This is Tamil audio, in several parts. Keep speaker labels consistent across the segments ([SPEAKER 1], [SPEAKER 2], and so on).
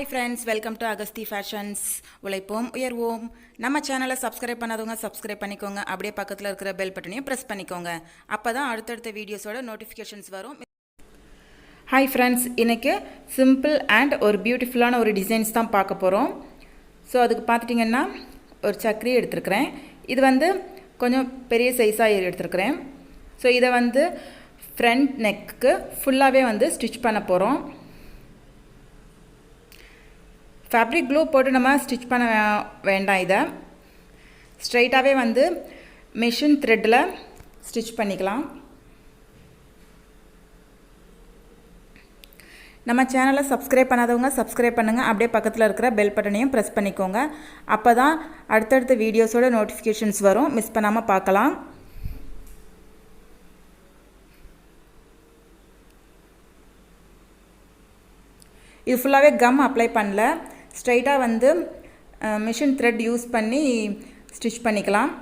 [SPEAKER 1] Hi friends, welcome to Augusthi Fashions. உழைப்போம் உயர்வோம். நம்ம சேனலை சப்ஸ்கிரைப் பண்ணாதவங்க சப்ஸ்கிரைப் பண்ணிக்கோங்க. அப்படியே பக்கத்தில் இருக்கிற பெல் பட்டனையும் ப்ரெஸ் பண்ணிக்கோங்க. அப்பதான் அடுத்தடுத்த வீடியோஸோட நோட்டிஃபிகேஷன்ஸ் வரும். ஹாய் ஃப்ரெண்ட்ஸ், இன்னைக்கு சிம்பிள் அண்ட் ஒரு பியூட்டிஃபுல்லான ஒரு டிசைன்ஸ் தான் பார்க்க போகிறோம். ஸோ அதுக்கு பார்த்துட்டிங்கன்னா ஒரு சக்கரி எடுத்துருக்கிறேன். இது கொஞ்சம் பெரிய சைஸாக எடுத்துருக்கிறேன். ஸோ இதை ஃப்ரண்ட் நெக்கு ஃபுல்லாகவே ஸ்டிச் பண்ண போகிறோம். ஃபேப்ரிக் க்ளூ போட்டு நம்ம ஸ்டிச் பண்ண வேண்டாம். இதை ஸ்ட்ரைட்டாகவே மிஷின் த்ரெட்டில் ஸ்டிச் பண்ணிக்கலாம். நம்ம சேனலை சப்ஸ்கிரைப் பண்ணாதவங்க சப்ஸ்கிரைப் பண்ணுங்கள். அப்படியே பக்கத்தில் இருக்கிற பெல் பட்டனையும் ப்ரெஸ் பண்ணிக்கோங்க. அப்போ தான் அடுத்தடுத்த வீடியோஸோட நோட்டிஃபிகேஷன்ஸ் வரும். மிஸ் பண்ணாமல் பார்க்கலாம். இது ஃபுல்லாகவே கம் அப்ளை பண்ணல. ஸ்ட்ரைட்டாக மிஷின் த்ரெட் யூஸ் பண்ணி ஸ்டிச் பண்ணிக்கலாம்.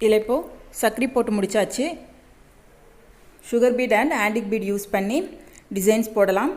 [SPEAKER 1] இதில் இப்போது சக்கரி போட்டு முடிச்சாச்சு. Sugar beat and antique beat use பண்ணி டிசைன்ஸ் போடலாம்.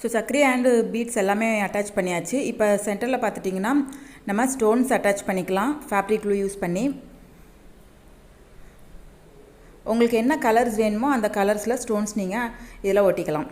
[SPEAKER 1] ஸோ சக்கரி அண்டு பீட்ஸ் எல்லாமே அட்டாச் பண்ணியாச்சு. இப்போ சென்டரில் பார்த்துட்டிங்கன்னா நம்ம ஸ்டோன்ஸ் அட்டாச் பண்ணிக்கலாம் ஃபேப்ரிக் க்ளூ யூஸ் பண்ணி. உங்களுக்கு என்ன கலர்ஸ் வேணுமோ அந்த கலர்ஸில் ஸ்டோன்ஸ் நீங்கள் இதில் ஒட்டிக்கலாம்.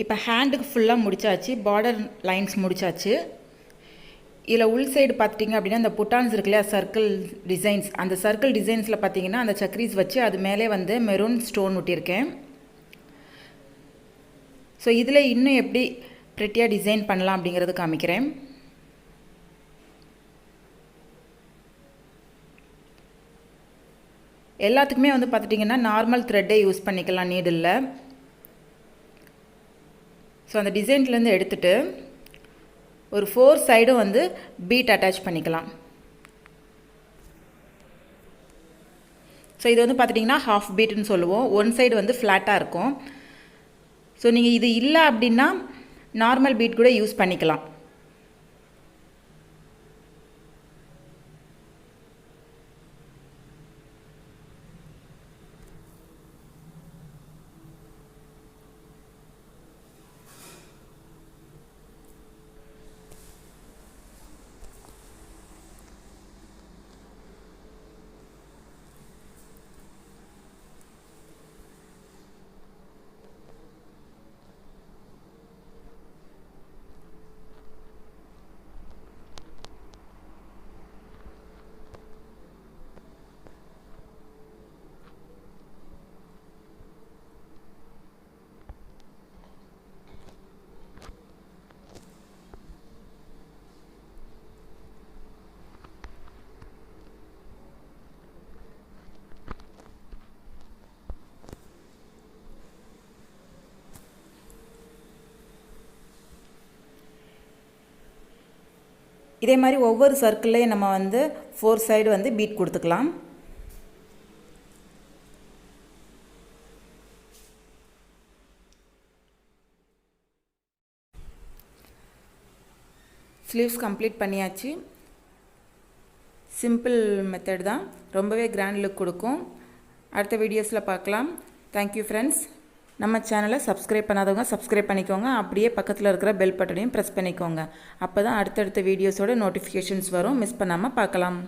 [SPEAKER 1] இப்போ ஹேண்டுக்கு ஃபுல்லாக முடிச்சாச்சு, பார்டர் லைன்ஸ் முடிச்சாச்சு. இதில் உள் சைடு பார்த்துட்டிங்க அப்படின்னா அந்த புட்டான்ஸ் இருக்கு இல்லையா, சர்க்கிள் டிசைன்ஸ், அந்த சர்க்கிள் டிசைன்ஸில் பார்த்தீங்கன்னா அந்த சக்ரீஸ் வச்சு அது மேலே வந்து மெரூன் ஸ்டோன் ஒட்டியிருக்கேன். ஸோ இதில் இன்னும் எப்படி ப்ரெட்டியாக டிசைன் பண்ணலாம் அப்படிங்கிறது காமிக்கிறேன். எல்லாத்துக்குமே வந்து பார்த்துட்டிங்கன்னா நார்மல் த்ரெட்டே யூஸ் பண்ணிக்கலாம் நீடில். ஸோ அந்த டிசைன்லேருந்து எடுத்துகிட்டு ஒரு 4 சைடும் வந்து பீட் அட்டாச் பண்ணிக்கலாம். ஸோ இது வந்து பார்த்துட்டிங்கன்னா ஹாஃப் பீட்டுன்னு சொல்லுவோம். 1 சைடு வந்து ஃப்ளாட்டாக இருக்கும். ஸோ நீங்கள் இது இல்லை அப்படின்னா நார்மல் பீட் கூட யூஸ் பண்ணிக்கலாம். இதே மாதிரி ஒவ்வொரு சர்க்கிள்லையும் நம்ம வந்து 4 சைடு வந்து பீட் கொடுத்துக்கலாம். ஸ்லீவ்ஸ் கம்ப்ளீட் பண்ணியாச்சு. சிம்பிள் மெத்தட் தான், ரொம்பவே கிராண்ட் லுக் கொடுக்கும். அடுத்த வீடியோஸில் பார்க்கலாம். Thank you friends. நம்ம சேனலை சப்ஸ்கிரைப் பண்ணாதவங்க சப்ஸ்கிரைப் பண்ணிக்கோங்க. அப்படியே பக்கத்தில் இருக்கிற பெல் பட்டனையும் ப்ரெஸ் பண்ணிக்கோங்க. அப்போ தான் அடுத்தடுத்த வீடியோஸோட நோட்டிஃபிகேஷன்ஸ் வரும். மிஸ் பண்ணாமல் பார்க்கலாம்.